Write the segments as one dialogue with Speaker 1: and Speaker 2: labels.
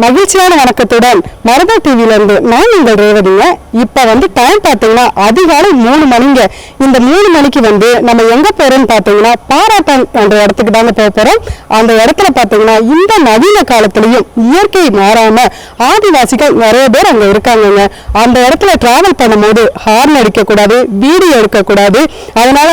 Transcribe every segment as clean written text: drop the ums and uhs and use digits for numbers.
Speaker 1: மகிழ்ச்சியான வணக்கத்துடன் மரபா டிவில இருந்து நான் உங்கள் ரேவதிங்க. இப்ப டைம் பாத்தீங்கன்னா அதிகாலை 3 மணிங்க. இந்த 3 மணிக்கு நம்ம எங்க போறோம்னு பாத்தீங்கன்னா பாராட்டம் என்ற இடத்துக்கு தாங்க போக போறோம். அந்த இடத்துல பாத்தீங்கன்னா இந்த நவீன காலத்திலையும் இயற்கை மாறாம ஆதிவாசிகள் நிறைய பேர் அங்க இருக்காங்க. அந்த இடத்துல டிராவல் பண்ணும்போது ஹார்ன் அடிக்க கூடாது, வீடியோ எடுக்க கூடாது. அதனால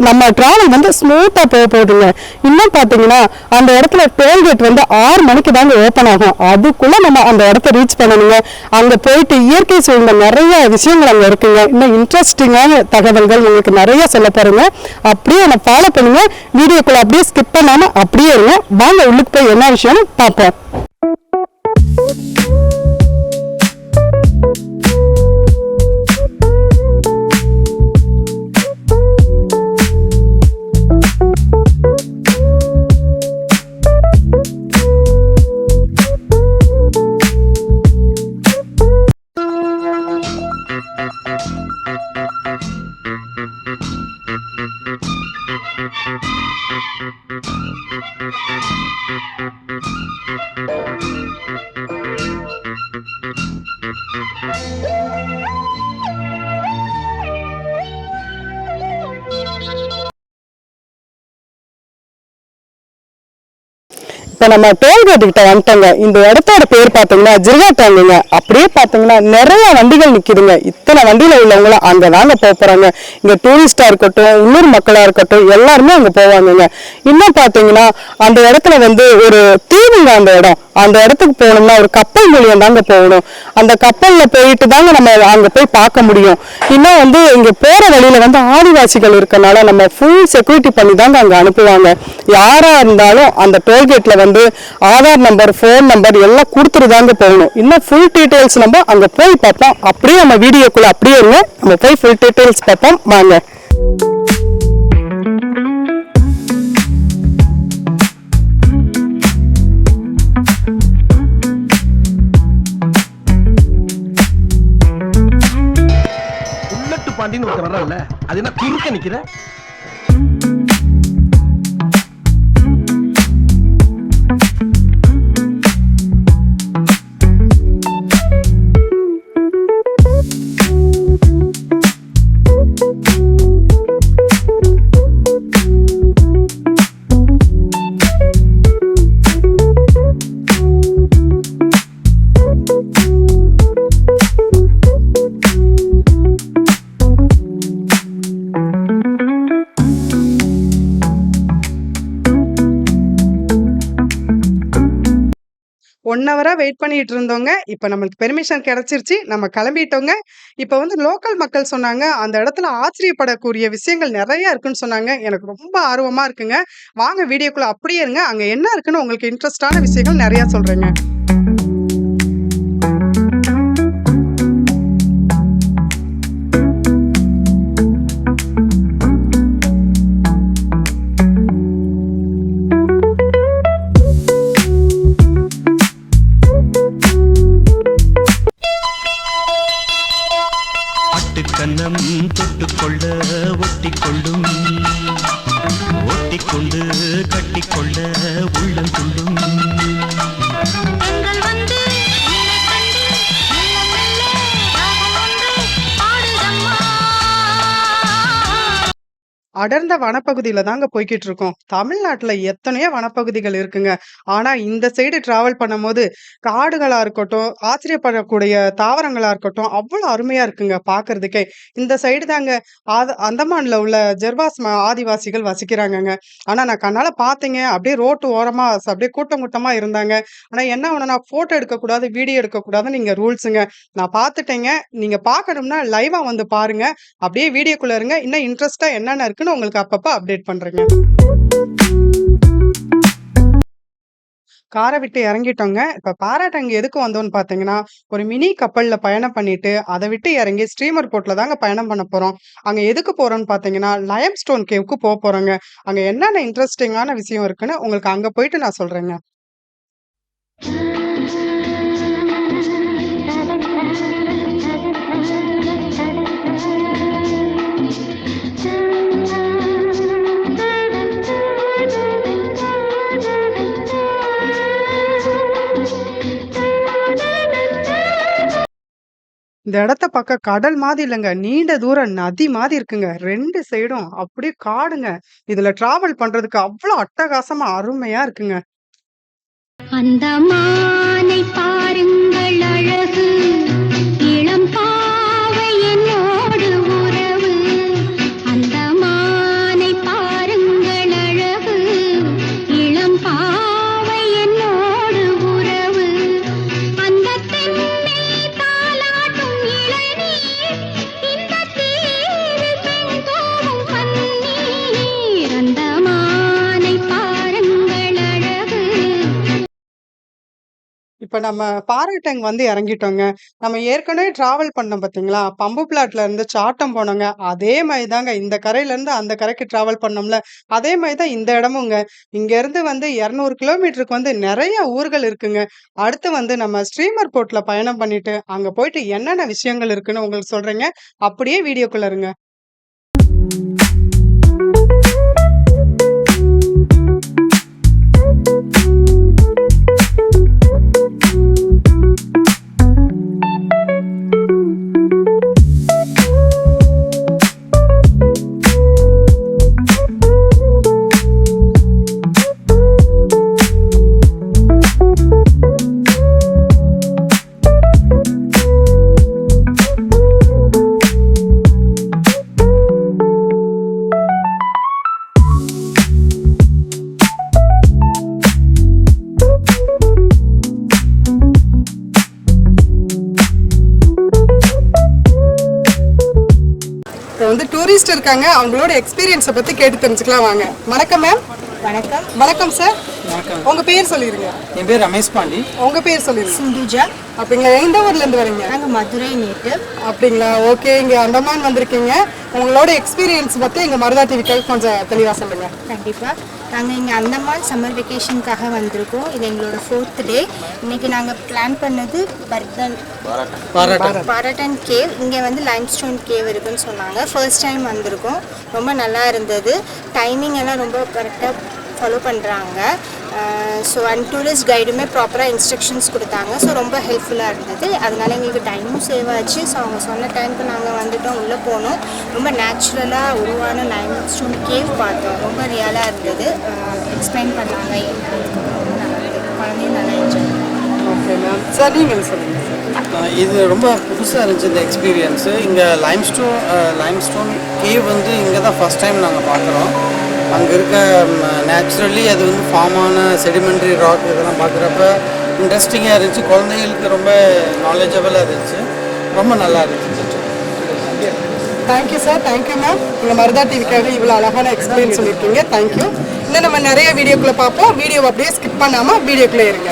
Speaker 1: நம்ம டிராவல் ஸ்மூத்தா போக போகுதுங்க. இன்னும் பாத்தீங்கன்னா அந்த இடத்துல டோல்கேட் 6 மணிக்கு தாங்க ஓபன் ஆகும். அதுக்குள்ள நம்ம அந்த இடத்த ரீச் பண்ணணுங்க. அங்க போயிட்டு இயற்கை சூழ்ந்த நிறைய விஷயங்கள் அங்க இருக்குங்க. இன்னும் இன்ட்ரெஸ்டிங்கான தகவல்கள் உங்களுக்கு நிறைய சொல்ல போறேங்க. அப்படியே என்ன ஃபாலோ பண்ணுங்க. வீடியோக்குள்ள அப்படியே ஸ்கிப் பண்ணாம அப்படியே இருங்க. வாங்க உள்ளுக்கு போய் என்ன விஷயம்னு பார்ப்போம். இப்போ நம்ம டோல்கேட் கிட்ட வந்துட்டோங்க. இந்த இடத்தோட பேர் பார்த்தீங்கன்னா ஜிர்காட்டாங்குங்க. அப்படியே பார்த்தீங்கன்னா நிறைய வண்டிகள் நிற்கிதுங்க. இத்தனை வண்டியில் உள்ளவங்களும் அங்கே தாங்க போகிறாங்க. இங்கே டூரிஸ்டாக இருக்கட்டும், உள்ளூர் மக்களாக இருக்கட்டும், எல்லாருமே அங்கே போவாங்கங்க. இன்னும் பார்த்தீங்கன்னா அந்த இடத்துல ஒரு தீவுங்க. அந்த இடம், அந்த இடத்துக்கு போகணும்னா ஒரு கப்பல் மூலியம் தாங்க போகணும். அந்த கப்பலில் போயிட்டு தாங்க நம்ம அங்கே போய் பார்க்க முடியும். இன்னும் இங்கே போகிற வழியில் ஆதிவாசிகள் இருக்கனால நம்ம ஃபுல் செக்யூரிட்டி பண்ணி தாங்க அங்கே அனுப்புவாங்க. யாராக இருந்தாலும் அந்த டோல்கேட்டில் ஆதார் நம்பர், ஃபோன் நம்பர் எல்லாம் கொடுத்துருதாங்க போகணும். இன்னும் ஃபுல் டீட்டெயில்ஸ் நம்ம அங்கே போய் பார்ப்போம். அப்படியே நம்ம வீடியோக்குள்ள அப்படியே இருங்க. நம்ம போய் ஃபுல் டீட்டெயில்ஸ் பார்ப்போம் வாங்க.
Speaker 2: பாண்டின்னு ஒருத்தர் வரல, அது என்ன குறுக்க நிக்கிற?
Speaker 1: ஒன் ஹவரா வெயிட் பண்ணிட்டு இருந்தோங்க. இப்போ நம்மளுக்கு பெர்மிஷன் கிடைச்சிருச்சு. நம்ம கிளம்பிட்டோங்க. இப்போ லோக்கல் மக்கள் சொன்னாங்க, அந்த இடத்துல ஆச்சரியப்படக்கூடிய விஷயங்கள் நிறைய இருக்குன்னு சொன்னாங்க. எனக்கு ரொம்ப ஆர்வமா இருக்குங்க. வாங்க வீடியோக்குள்ள அப்படியே இருங்க. அங்க என்ன இருக்குன்னு உங்களுக்கு இன்ட்ரெஸ்டான விஷயங்கள் நிறைய சொல்றேங்க.
Speaker 3: கண்ணம் தொட்டுக்கொள்ள ஒட்டிக்கொள்ளும், ஒட்டிக்கொண்டு கட்டிக்கொள்ள உள்ளம் துள்ளும்.
Speaker 4: அடர்ந்த வனப்பகுதியில தாங்க போய்கிட்டு இருக்கோம். தமிழ்நாட்டுல எத்தனையோ வனப்பகுதிகள் இருக்குங்க. ஆனா இந்த சைடு டிராவல் பண்ணும்போது காடுகளா இருக்கட்டும், ஆச்சரியப்படக்கூடிய தாவரங்களா இருக்கட்டும், அவ்வளவு அருமையா இருக்குங்க பாக்குறதுக்கே. இந்த சைடு தாங்க அந்தமான்ல உள்ள ஜெர்வாஸ் ஆதிவாசிகள் வசிக்கிறாங்கங்க. ஆனா நான் கண்ணால பாத்தீங்க, அப்படியே ரோட்டு ஓரமா அப்படியே கூட்டம் கூட்டமா இருந்தாங்க. ஆனா என்ன ஒண்ணுனா போட்டோ எடுக்கக்கூடாது, வீடியோ எடுக்கக்கூடாதுன்னு நீங்க ரூல்ஸுங்க. நான் பாத்துட்டேங்க. நீங்க பாக்கணும்னா லைவா பாருங்க. அப்படியே வீடியோக்குள்ள இருங்க. இன்னும் இன்ட்ரெஸ்டா என்னென்ன இருக்குன்னு உங்களுக்கு அப்பப்ப அப்டேட் பண்றேங்க. காரை விட்டு இறங்கிட்டோங்க. இப்ப பாராட்டங்க எதுக்கு வந்தோம்னு பாத்தீங்கன்னா, ஒரு மினி கப்பல்ல பயணம் பண்ணிட்டு அதை விட்டு இறங்கி ஸ்ட்ரீமர் போட்ல தாங்க பயணம் பண்ண போறோம். அங்க எதுக்கு போறோம்னு பாத்தீங்கன்னா, லயம் ஸ்டோன் கேவுக்கு போறோங்க. அங்க என்னென்ன இன்ட்ரெஸ்டிங்கான விஷயம் இருக்குன்னு உங்களுக்கு அங்க போயிட்டு நான் சொல்றேங்க. இந்த இடத்த பார்க்க கடல் மாதிரி இல்லைங்க. நீண்ட தூர நதி மாதிரி இருக்குங்க. 2 சைடும் அப்படியே காடுங்க. இதுல டிராவல் பண்றதுக்கு அவ்வளோ அட்டகாசமா அருமையா இருக்குங்க.
Speaker 5: அந்த மானை பாருங்கள் அழகு, இளம் பாவை என்னோடு உறவு. அந்த மானை பாருங்கள் அழகு, இளம் பாவை என்னோடு உறவு. அந்த தென்னை தாலாட்டும் இளநீர், இந்த தீவில் பெண் தோவும் பன்னீர். அந்த மானை பாருங்கள் அழகு.
Speaker 4: இப்ப நம்ம பாராட்டங் வந்து இறங்கிட்டோங்க. நம்ம ஏற்கனவே டிராவல் பண்ணோம் பார்த்தீங்களா? பம்பு பிளாட்ல இருந்து சாட்டம் போனோங்க. அதே மாரி தாங்க இந்த கரையில இருந்து அந்த கரைக்கு டிராவல் பண்ணோம்ல, அதே மாரி தான் இந்த இடமுங்க. இங்க இருந்து வந்து 200 கிலோமீட்டருக்கு வந்து நெறைய ஊர்கள் இருக்குங்க. அடுத்து வந்து நம்ம ஸ்ட்ரீமர் போட்ல பயணம் பண்ணிட்டு, அங்க போயிட்டு என்னென்ன விஷயங்கள் இருக்குன்னு உங்களுக்கு சொல்றேங்க. அப்படியே வீடியோக்குள்ள இருங்க. இப்போ வந்து டூரிஸ்ட் இருக்காங்க. அவங்களோட எக்ஸ்பீரியன்ஸை பத்தி கேட்டு தெரிஞ்சுக்கலாம் வாங்க. வணக்கம் மேம்.
Speaker 6: வணக்கம்.
Speaker 4: வணக்கம் சார்.
Speaker 6: வணக்கம்.
Speaker 4: உங்க பேர் சொல்லிருங்க.
Speaker 6: என் பேர் ரமேஷ் பாண்டி.
Speaker 4: உங்க பேர் சொல்லிருங்க.
Speaker 6: சிந்துஜா.
Speaker 4: அப்படிங்களா? எந்த ஊர்ல இருந்து வரீங்க?
Speaker 6: நாங்கள் மதுரை நேட்டிவ்.
Speaker 4: அப்படிங்களா? ஓகே. இங்க அந்தமான் வந்திருக்கீங்க. உங்களோட எக்ஸ்பீரியன்ஸ் பத்தி எங்க மருதா டிவிக்காக கொஞ்சம் தெளிவா சொல்லுங்க.
Speaker 6: கண்டிப்பாக நாங்கள் இங்கே அந்தமான் சம்மர் வெக்கேஷனுக்காக வந்திருக்கோம். இது எங்களோட 4th டே. இன்னைக்கு நாங்கள் பிளான் பண்ணது பாராட்டன் கேவ். இங்கே வந்து லைம்ஸ்டோன் கேவ் இருக்குன்னு சொன்னாங்க. ஃபர்ஸ்ட் டைம் வந்திருக்கோம். ரொம்ப நல்லா இருந்தது. டைமிங் எல்லாம் ரொம்ப கரெக்டாக ஃபாலோ பண்ணுறாங்க. ஸோ அண்ட் டூரிஸ்ட் கைடுமே ப்ராப்பராக இன்ஸ்ட்ரக்ஷன்ஸ் கொடுத்தாங்க. ஸோ ரொம்ப ஹெல்ப்ஃபுல்லாக இருந்தது. அதனால எங்களுக்கு டைமும் சேவ் ஆச்சு. ஸோ அவங்க சொன்ன டைமுக்கு நாங்கள் வந்துட்டோம், உள்ளே போனோம். ரொம்ப நேச்சுரலாக உருவான லைம்ஸ்டோன் கேவ் பார்த்தோம். ரொம்ப ரியலாக இருந்தது. எக்ஸ்பிளைன் பண்ணாங்க. ரொம்ப நல்லா இருந்தது. குழந்தையும் நல்லா என்ஜாய் பண்ணாங்க.
Speaker 4: Okay ma'am. சார் நீங்கள் சொல்லுங்க.
Speaker 7: இது ரொம்ப புதுசாக இருந்துச்சு இந்த எக்ஸ்பீரியன்ஸு. இங்கே லைம்ஸ்டோன் கேவ் வந்து இங்கே தான் ஃபஸ்ட் டைம் நாங்கள் பார்க்குறோம். அங்கே இருக்க நேச்சுரலி அது வந்து ஃபார்மான செடிமெண்ட்ரி ராக் இதெல்லாம் பார்க்குறப்ப இன்ட்ரெஸ்டிங்காக இருந்துச்சு. குழந்தைகளுக்கு ரொம்ப நாலேஜபிளாக இருந்துச்சு. ரொம்ப நல்லா இருந்துச்சு.
Speaker 4: Thank you sir. Thank you ma'am. உங்கள் மருதா டிவிக்காக இவ்வளோ அழகான எக்ஸ்பீரியன்ஸ் சொல்லியிருக்கீங்க. தேங்க்யூ. இன்னும் நம்ம நிறைய வீடியோக்குள்ளே பார்ப்போம். வீடியோவை அப்படியே ஸ்கிப் பண்ணாமல் வீடியோக்குள்ளே இருங்க.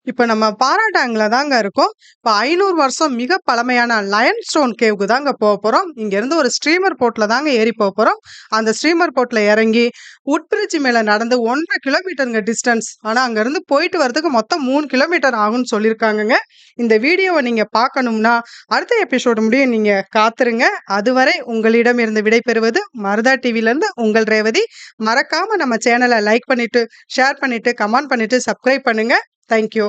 Speaker 4: இப்போ நம்ம பாராட்டாங்ல தாங்க இருக்கோம். இப்போ 500 வருஷம் மிக பழமையான லயன் ஸ்டோன் கேவுக்கு தாங்க போக போகிறோம். இங்கேருந்து ஒரு ஸ்ட்ரீமர் போட்டில் தாங்க ஏறி போக போகிறோம். அந்த ஸ்ட்ரீமர் போட்டில் இறங்கி உட்பிரிட்ஜ் மேலே நடந்து 1.5 கிலோமீட்டருங்க டிஸ்டன்ஸ். ஆனால் அங்கேருந்து போயிட்டு வரதுக்கு மொத்தம் 3 கிலோமீட்டர் ஆகும்னு சொல்லியிருக்காங்கங்க. இந்த வீடியோவை நீங்கள் பார்க்கணும்னா அடுத்த எபிசோடு முடியும் நீங்கள் காத்துருங்க. அதுவரை உங்களிடம் இருந்து விடைபெறுவது மருதா டிவிலேருந்து உங்கள் ரேவதி. மறக்காமல் நம்ம சேனலை லைக் பண்ணிவிட்டு ஷேர் பண்ணிவிட்டு கமெண்ட் பண்ணிவிட்டு சப்ஸ்கிரைப் பண்ணுங்கள். தேங்க்யூ.